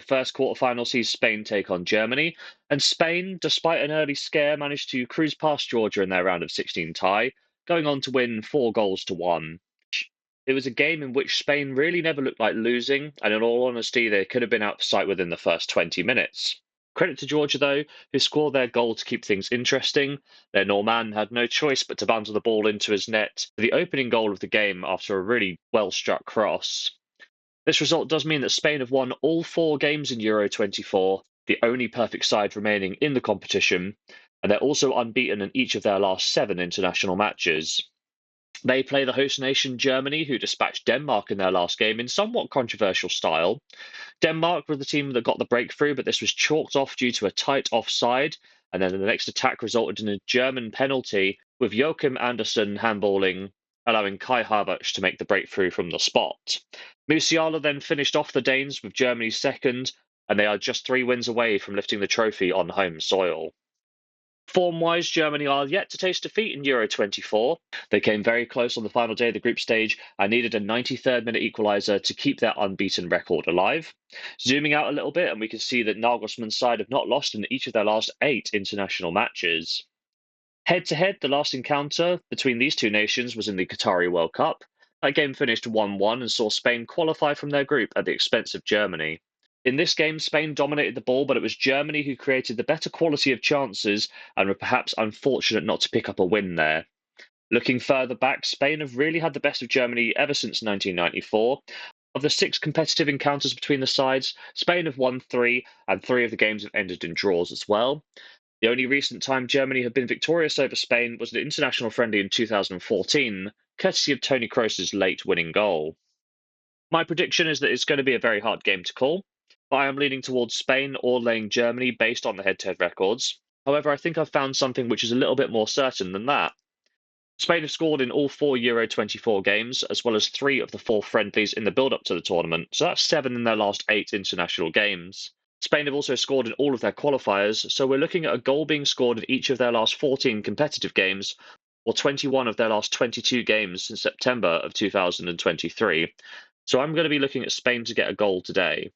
The first quarterfinal sees Spain take on Germany, and Spain, despite an early scare, managed to cruise past Georgia in their round of 16 tie, going on to win 4-1. It was a game in which Spain really never looked like losing, and in all honesty, they could have been out of sight within the first 20 minutes. Credit to Georgia, though, who scored their goal to keep things interesting. Their Norman had no choice but to banter the ball into his net for the opening goal of the game after a really well struck cross. This result does mean that Spain have won all 4 games in Euro 24, the only perfect side remaining in the competition, and they're also unbeaten in each of their last 7 international matches. They play the host nation Germany, who dispatched Denmark in their last game in somewhat controversial style. Denmark were the team that got the breakthrough, but this was chalked off due to a tight offside, and then the next attack resulted in a German penalty, with Joachim Andersen handballing, allowing Kai Havertz to make the breakthrough from the spot. Musiala then finished off the Danes with Germany's second, and they are just 3 wins away from lifting the trophy on home soil. Form-wise, Germany are yet to taste defeat in Euro 24. They came very close on the final day of the group stage and needed a 93rd minute equaliser to keep their unbeaten record alive. Zooming out a little bit, and we can see that Nagelsmann's side have not lost in each of their last 8 international matches. Head-to-head, the last encounter between these two nations was in the Qatari World Cup. That game finished 1-1 and saw Spain qualify from their group at the expense of Germany. In this game, Spain dominated the ball, but it was Germany who created the better quality of chances and were perhaps unfortunate not to pick up a win there. Looking further back, Spain have really had the best of Germany ever since 1994. Of the 6 competitive encounters between the sides, Spain have won 3, and 3 of the games have ended in draws as well. The only recent time Germany have been victorious over Spain was an international friendly in 2014, courtesy of Toni Kroos's late winning goal. My prediction is that it's going to be a very hard game to call, but I am leaning towards Spain or laying Germany based on the head-to-head records. However, I think I've found something which is a little bit more certain than that. Spain have scored in all 4 Euro 24 games, as well as 3 of the 4 friendlies in the build-up to the tournament, so that's 7 in their last 8 international games. Spain have also scored in all of their qualifiers, so we're looking at a goal being scored in each of their last 14 competitive games, or 21 of their last 22 games since September of 2023. So I'm going to be looking at Spain to get a goal today.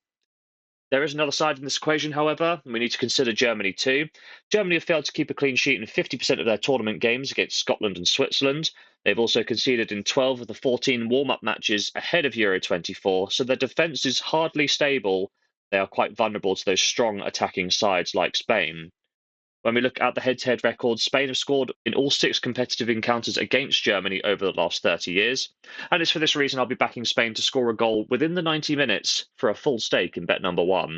There is another side in this equation, however, and we need to consider Germany too. Germany have failed to keep a clean sheet in 50% of their tournament games against Scotland and Switzerland. They've also conceded in 12 of the 14 warm-up matches ahead of Euro 24, so their defence is hardly stable. They are quite vulnerable to those strong attacking sides like Spain. When we look at the head-to-head records, Spain have scored in all 6 competitive encounters against Germany over the last 30 years. And it's for this reason I'll be backing Spain to score a goal within the 90 minutes for a full stake in bet number 1.